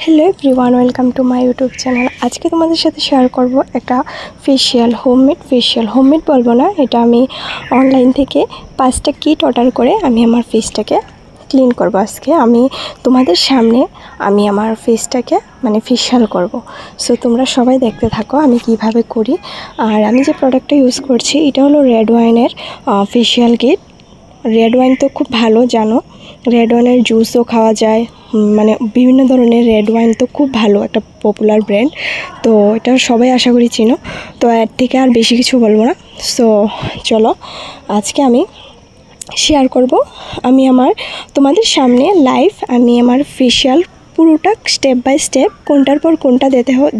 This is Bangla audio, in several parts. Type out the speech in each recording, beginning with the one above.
Hello everyone, welcome to my YouTube channel. আজকে তোমাদের সাথে শেয়ার করব একটা হোমমেড বলবো না, এটা আমি অনলাইন থেকে 5টা কিট অর্ডার করে আমি আমার ফেসটাকে ক্লিন করব। আজকে আমি তোমাদের সামনে আমার ফেসটাকে ফেশিয়াল করব। সো তোমরা সবাই দেখতে থাকো আমি কিভাবে করি। আর আমি যে প্রোডাক্টটা ইউজ করছি এটা হলো রেড ওয়াইনের ফেশিয়াল কিট। রেড ওয়াইন তো খুব ভালো জানো, রেড ওয়াইনের জুসও খাওয়া যায়, বিভিন্ন ধরনের রেড ওয়াইন তো খুব ভালো একটা পপুলার ব্র্যান্ড। তো এটা সবাই আশা করি চিনো। তো এর থেকে আর বেশি কিছু বলবো না। সো চলো আজকে আমি শেয়ার করব তোমাদের সামনে লাইভ আমি আমার ফেশিয়াল পুরোটা স্টেপ বাই স্টেপ কোনটার পর কোনটা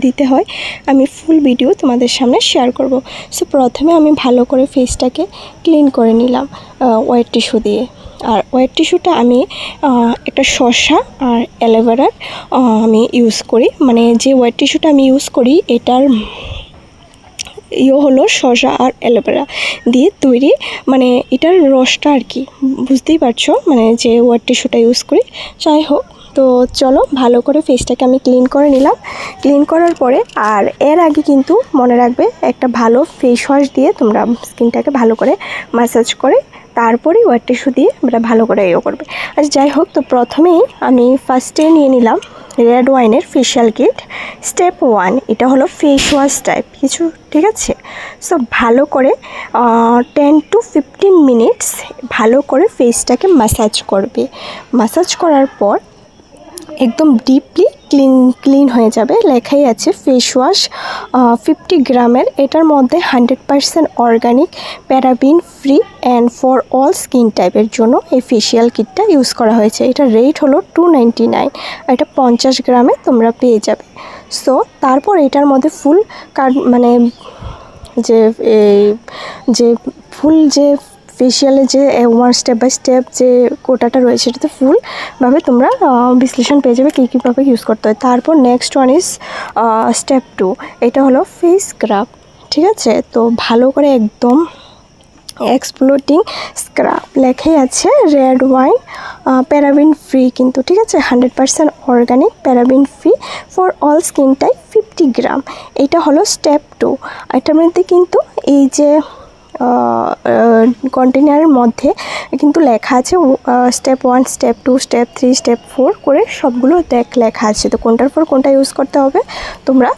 দিতে হয় আমি ফুল ভিডিও তোমাদের সামনে শেয়ার করব। সো প্রথমে আমি ভালো করে ফেসটাকে ক্লিন করে নিলাম ওয়েট টিস্যু দিয়ে। আর ওয়েট টিস্যুটা আমি একটা শসা আর অ্যালোভেরার আমি ইউজ করি। যে ওয়েট টিস্যুটা আমি ইউজ করি এটার হলো শসা আর অ্যালোভেরা দিয়ে তৈরি, এটার রসটা আর কি, বুঝতেই পারছো, যে ওয়েট টিস্যুটা ইউজ করি। যাই হোক, তো চলো ভালো করে ফেসটাকে আমি ক্লিন করে নিলাম। ক্লিন করার পরে আর এর আগে কিন্তু মনে রাখবে একটা ভালো ফেস ওয়াশ দিয়ে তোমরা স্কিনটাকে ভালো করে ম্যাসাজ করে তারপরেই ওয়েট টিস্যু দিয়ে ভালো করে করবে। আচ্ছা যাই হোক, তো প্রথমেই আমি ফার্স্টে নিয়ে নিলাম রেড ওয়াইনের ফেশিয়াল কিট স্টেপ 1। এটা হলো ফেস ওয়াশ টাইপ কিছু, ঠিক আছে। সো ভালো করে 10 to 15 মিনিটস ভালো করে ফেসটাকে ম্যাসাজ করবে। ম্যাসাজ করার পর একদম ডিপলি ক্লিন হয়ে যাবে। লেখাই আছে ফেস ওয়াশ 50 গ্রামের। এটার মধ্যে 100% organic, paraben free and for all skin টাইপের জন্য এই ফেশিয়াল কিটটা ইউজ করা হয়েছে। এটার রেট হলো 299। এটা 50 গ্রামে তোমরা পেয়ে যাবে। সো তারপর এটার মধ্যে ফুল যে ফেশিয়ালে যে ওয়ান স্টেপ বাই স্টেপ যে কোটাটা রয়েছে এটাতে ফুলভাবে তোমরা বিশ্লেষণ পেয়ে যাবে কীভাবে ইউজ করতে হয়। তারপর নেক্সট ওয়ান ইজ স্টেপ 2। এটা হলো ফেস স্ক্রাব, ঠিক আছে। তো ভালো করে একদম এক্সপ্লোটিং স্ক্রাব, লেখাই আছে রেড ওয়াইন প্যারাবিন ফ্রি কিন্তু, ঠিক আছে। 100% organic, paraben free for all skin type 50 গ্রাম। এটা হলো স্টেপ 2। এটার মধ্যে কিন্তু এই যে কন্টেনারের মধ্যে কিন্তু লেখা আছে স্টেপ 1, স্টেপ 2, স্টেপ 3, স্টেপ 4 করে সবগুলো লেখা আছে। তো কোনটার পর কোনটা ইউজ করতে হবে তোমরা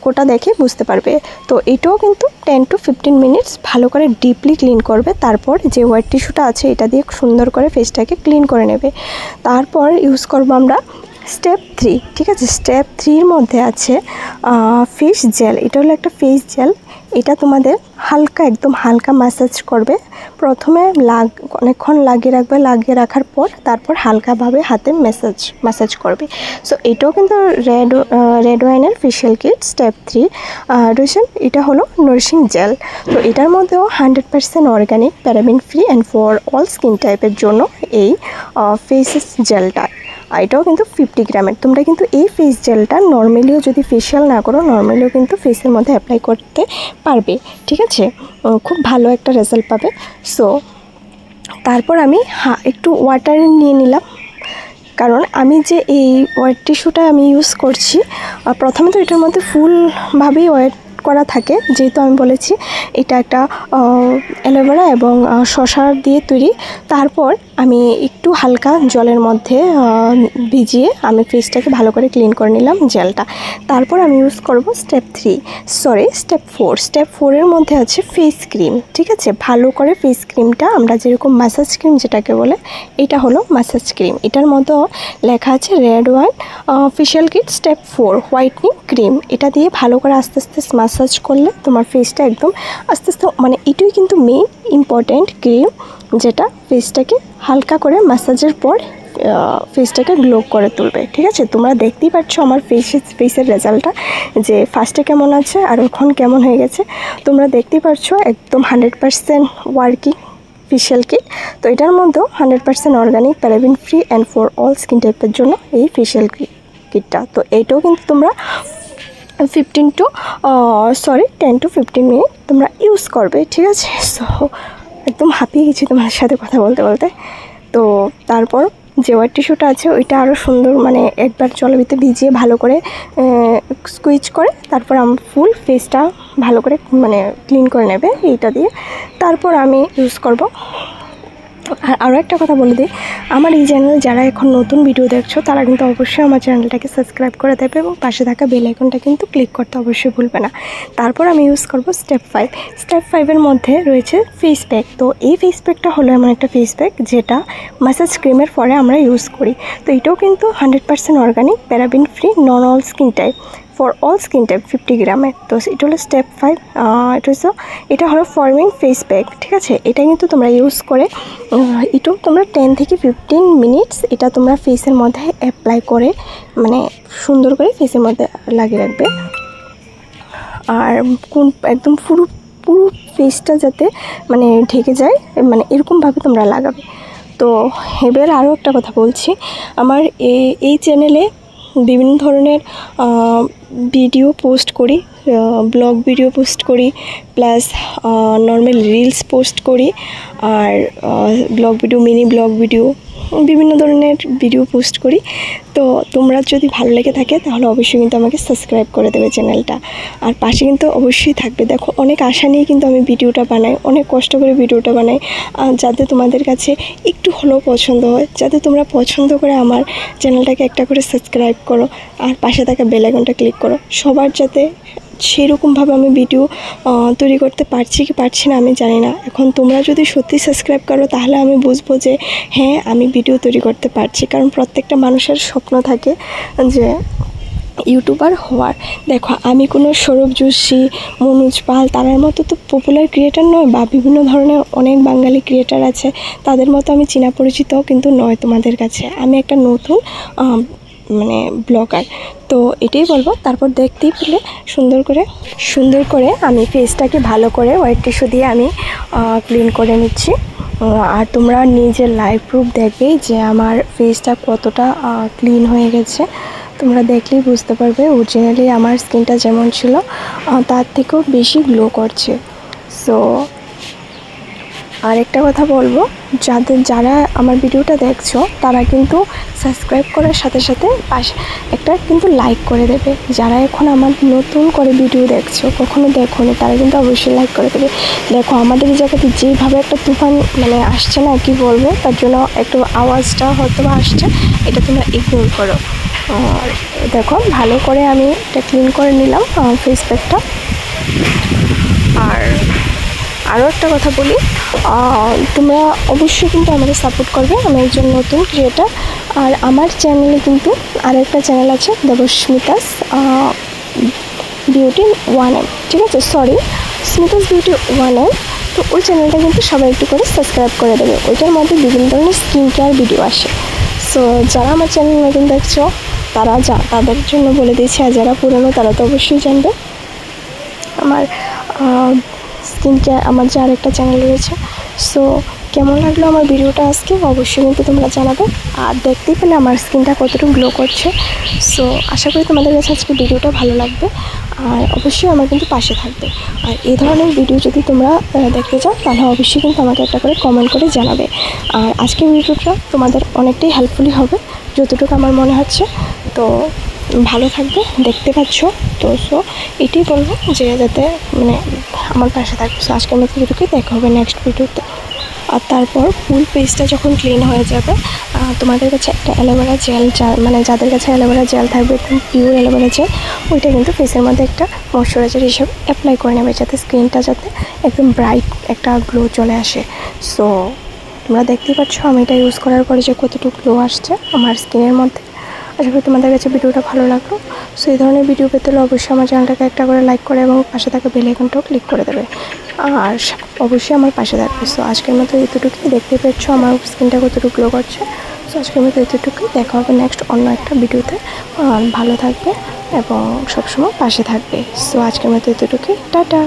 কোটা দেখে বুঝতে পারবে। তো এটাও কিন্তু 10 to 15 মিনিটস ভালো করে ডিপলি ক্লিন করবে। তারপর যে ওয়েট টিস্যুটা আছে এটা দিয়ে সুন্দর করে ফেসটাকে ক্লিন করে নেবে। তারপর ইউজ করবো আমরা স্টেপ 3, ঠিক আছে। স্টেপ 3-র মধ্যে আছে ফেস জেল। এটা হলো একটা ফেস জেল। এটা তোমাদের একদম হালকা ম্যাসাজ করবে। প্রথমে অনেকক্ষণ লাগিয়ে রাখার পর তারপর হালকাভাবে হাতে ম্যাসাজ করবে। সো এটাও কিন্তু রেড ওয়াইনের ফেশিয়াল কিট স্টেপ 3 রয়েছেন। এটা হলো নারিশিং জেল। তো এটার মধ্যেও 100% organic, paraben free and for all skin টাইপের জন্য এই ফেস জেলটা। এটাও কিন্তু 50 গ্রামের। তোমরা কিন্তু এই ফেস জেলটা নর্মালিও যদি ফেশিয়াল না করো নর্মালিও কিন্তু ফেসের মধ্যে অ্যাপ্লাই করতে পারবে, ঠিক আছে। খুব ভালো একটা রেজাল্ট পাবে। সো তারপর আমি একটু ওয়াটার নিয়ে নিলাম, কারণ আমি যে এই ওয়েট টিস্যুটা আমি ইউজ করছি প্রথমে তো এটার মধ্যে ফুলভাবেই ওয়েট করা থাকে, যেহেতু আমি বলেছি এটা একটা অ্যালোভেরা এবং শসা দিয়ে তৈরি। তারপর আমি একটু হালকা জলের মধ্যে ভিজিয়ে আমি ফেসটাকে ভালো করে ক্লিন করে নিলাম জেলটা। তারপর আমি ইউজ করব স্টেপ 4। স্টেপ 4-এর মধ্যে আছে ফেস ক্রিম, ঠিক আছে। ভালো করে ফেস ক্রিমটা আমরা যেরকম ম্যাসাজ ক্রিম যেটাকে বলে, এটা হলো ম্যাসাজ ক্রিম। এটার মধ্যেও লেখা আছে red wine facial kit step 4 whitening cream. এটা দিয়ে ভালো করে আস্তে আস্তে ম্যাসাজ করলে তোমার ফেসটা একদম আস্তে আস্তে এটাই কিন্তু মেইন ইম্পর্ট্যান্ট ক্রিম, যেটা ফেসটাকে হালকা করে ম্যাসাজের পর ফেসটাকে গ্লো করে তুলবে, ঠিক আছে। তোমরা দেখতেই পাচ্ছ আমার ফেসের রেজাল্টটা, যে ফার্স্টে কেমন আছে আর এখন কেমন হয়ে গেছে তোমরা দেখতেই পাচ্ছ। একদম 100% ওয়ার্কিং ফেশিয়াল কিট। তো এটার মধ্যেও 100% organic, paraben free and for all skin টাইপের জন্য এই ফেশিয়াল কিটটা। তো এইটাও কিন্তু তোমরা 10 to 15 মিনিট তোমরা ইউজ করবে, ঠিক আছে। সো একদম হাঁপিয়ে গেছি তোমার সাথে কথা বলতে বলতে। তো তারপর যে হোয়াইট টিস্যুটা আছে ওইটা আরও সুন্দর, মানে একবার জলের ভিতরে ভিজিয়ে ভালো করে স্কুইজ করে তারপর আমার ফুল ফেসটা ভালো করে মানে ক্লিন করে নেবে এইটা দিয়ে, তারপর আমি ইউজ করব। আর আরও একটা কথা বলে দিই, আমার এই চ্যানেলে যারা এখন নতুন ভিডিও দেখছো তারা কিন্তু অবশ্যই আমার চ্যানেলটাকে সাবস্ক্রাইব করে দেবে এবং পাশে থাকা বেল আইকনটা কিন্তু ক্লিক করতে অবশ্যই ভুলবে না। তারপর আমি ইউজ করব স্টেপ 5। স্টেপ 5-এর মধ্যে রয়েছে ফেস প্যাক। তো এই ফেস প্যাকটা হলো এমন একটা ফেস প্যাক যেটা ম্যাসাজ ক্রিমের পরে আমরা ইউজ করি। তো এটাও কিন্তু 100% organic, paraben free, non all skin type, for all skin type 50 গ্রামের। তো এটা হলো স্টেপ 5। এটা হলো ফর্মিং ফেস প্যাক, ঠিক আছে। এটা কিন্তু তোমরা ইউজ করে এটাও তোমরা 10 থেকে 15 মিনিটস এটা তোমরা ফেসের মধ্যে অ্যাপ্লাই করে মানে সুন্দর করে ফেসের মধ্যে লাগিয়ে রাখবে। আর একদম পুরো ফেসটা যাতে মানে ঢেকে যায়, মানে এরকমভাবে তোমরা লাগাবে। তো এবার আরও একটা কথা বলছি, আমার এই চ্যানেলে বিভিন্ন ধরনের ভিডিও পোস্ট করি, ব্লগ ভিডিও পোস্ট করি, প্লাস নর্মাল রিলস পোস্ট করি, আর vlog video, mini vlog video, বিভিন্ন ধরনের ভিডিও পোস্ট করি। তো তোমরা যদি ভালো লেগে থাকে তাহলে অবশ্যই কিন্তু আমাকে সাবস্ক্রাইব করে দেবে চ্যানেলটা, আর পাশে কিন্তু অবশ্যই থাকবে। দেখো অনেক আশা নিয়ে কিন্তু আমি ভিডিওটা বানাই, অনেক কষ্ট করে ভিডিওটা বানাই, যাতে তোমাদের কাছে একটু হলেও পছন্দ হয়, যাতে তোমরা পছন্দ করে আমার চ্যানেলটাকে একটা করে সাবস্ক্রাইব করো আর পাশে থাকা বেল আইকনটা ক্লিক করো। সবার যাতে সেরকমভাবে আমি ভিডিও তৈরি করতে পারছি কি পারছি না আমি জানি না। এখন তোমরা যদি সত্যি সাবস্ক্রাইব করো তাহলে আমি বুঝবো যে হ্যাঁ আমি ভিডিও তৈরি করতে পারছি, কারণ প্রত্যেকটা মানুষের স্বপ্ন থাকে যে ইউটিউবার হওয়ার। দেখো আমি কোনো সৌরভ যোশী, মনোজ পাল তাদের মতো তো পপুলার ক্রিয়েটার নয়, বা বিভিন্ন ধরনের অনেক বাঙালি ক্রিয়েটার আছে তাদের মতো আমি চেনা পরিচিতও কিন্তু নয় তোমাদের কাছে। আমি একটা নতুন মানে ব্লগার। তো এটাই বলবো। তারপর দেখতেই পেলে সুন্দর করে আমি ফেসটাকে ভালো করে হোয়াইট টিস্যু দিয়ে আমি ক্লিন করে নিচ্ছি। আর তোমরা নিজের লাইভ প্রুফ দেখবেই যে আমার ফেসটা কতটা ক্লিন হয়ে গেছে। তোমরা দেখলেই বুঝতে পারবে অরিজিনালি আমার স্কিনটা যেমন ছিল তার থেকেও বেশি গ্লো করছে। সো আরেকটা কথা বলবো, যারা আমার ভিডিওটা দেখছো তারা কিন্তু সাবস্ক্রাইব করার সাথে সাথে পাশে একটা কিন্তু লাইক করে দেবে। যারা এখন আমার নতুন করে ভিডিও দেখছো, কখনো দেখোনি, তারা কিন্তু অবশ্যই লাইক করে দেবে। দেখো আমাদের এই জায়গাতে যেভাবে একটা তুফান মানে আসছে না, কি বলবো, তার জন্য একটু আওয়াজটা হয়তো বা আসছে, এটা তোমরা ইগনোর করো। আর দেখো ভালো করে আমি এটা ক্লিন করে নিলাম ফেস প্যাকটা। আর আরও একটা কথা বলি, তোমরা অবশ্যই কিন্তু আমাকে সাপোর্ট করবে, আমি একজন নতুন ক্রিয়েটার। আর আমার চ্যানেলে কিন্তু আরেকটা চ্যানেল আছে, দেবস্মিতাস বিউটি 1M, ঠিক আছে, সরি স্মিতাস বিউটি 1M। তো ওই চ্যানেলটা কিন্তু সবাই একটু করে সাবস্ক্রাইব করে দেবে। ওইটার মধ্যে বিভিন্ন ধরনের স্কিন কেয়ার ভিডিও আসে। সো যারা আমার চ্যানেল নতুন দেখছো তাদের জন্য বলে দিয়েছি, আর যারা পুরনো তারা তো অবশ্যই জানবে। আমার স্কিন কেয়ার আমার যে আরেকটা চ্যানেল রয়েছে। সো কেমন লাগলো আমার ভিডিওটা আজকে অবশ্যই কিন্তু তোমরা জানাবে। আর দেখতেই পেলে আমার স্কিনটা কতটুকু গ্লো করছে। সো আশা করি তোমাদের কাছে আজকে ভিডিওটা ভালো লাগবে, আর অবশ্যই আমার কিন্তু পাশে থাকবে। আর এই ধরনের ভিডিও যদি তোমরা দেখতে চাও তাহলে অবশ্যই কিন্তু আমাকে একটা করে কমেন্ট করে জানাবে। আর আজকের ভিডিওটা তোমাদের অনেকটাই হেল্পফুলি হবে যতটুকু আমার মনে হচ্ছে। তো ভালো থাকবে, দেখতে পাচ্ছ। তো সো এটাই বলবো যে যাতে মানে আমার পাশে থাকবে। সো আজকের মতো ভিডিওকে দেখা হবে নেক্সট ভিডিওতে। আর তারপর ফুল ফেসটা যখন ক্লিন হয়ে যাবে, তোমাদের কাছে একটা অ্যালোভেরা জেল, মানে যাদের কাছে অ্যালোভেরা জেল থাকবে, একদম পিওর অ্যালোভেরা জেল, ওইটা কিন্তু ফেসের মধ্যে একটা ময়শ্চারাইজার হিসেবে অ্যাপ্লাই করে নেবে, যাতে স্কিনটা যাতে একদম ব্রাইট একটা গ্লো চলে আসে। সো তোমরা দেখতেই পাচ্ছ আমি এটা ইউজ করার পরে যে কতটুকু গ্লো আসছে আমার স্কিনের মধ্যে। আশা করি তোমাদের কাছে ভিডিওটা ভালো লাগলো। সো এই ধরনের ভিডিও পেতে হলে অবশ্যই আমার চ্যানেলটাকে একটা করে লাইক করে এবং পাশে থাকা বেল আইকনটাও ক্লিক করে দেবে, আর অবশ্যই আমার পাশে থাকবে। সো আজকের মতো এতটুকুই। দেখতে পাচ্ছ আমার স্কিনটা কতটুকু গ্লো করছে। সো আজকের মতো এতটুকুই, দেখা হবে নেক্সট অন্য একটা ভিডিওতে। ভালো থাকবে এবং সবসময় পাশে থাকবে। সো আজকের মতো এতটুকুই, টাটা।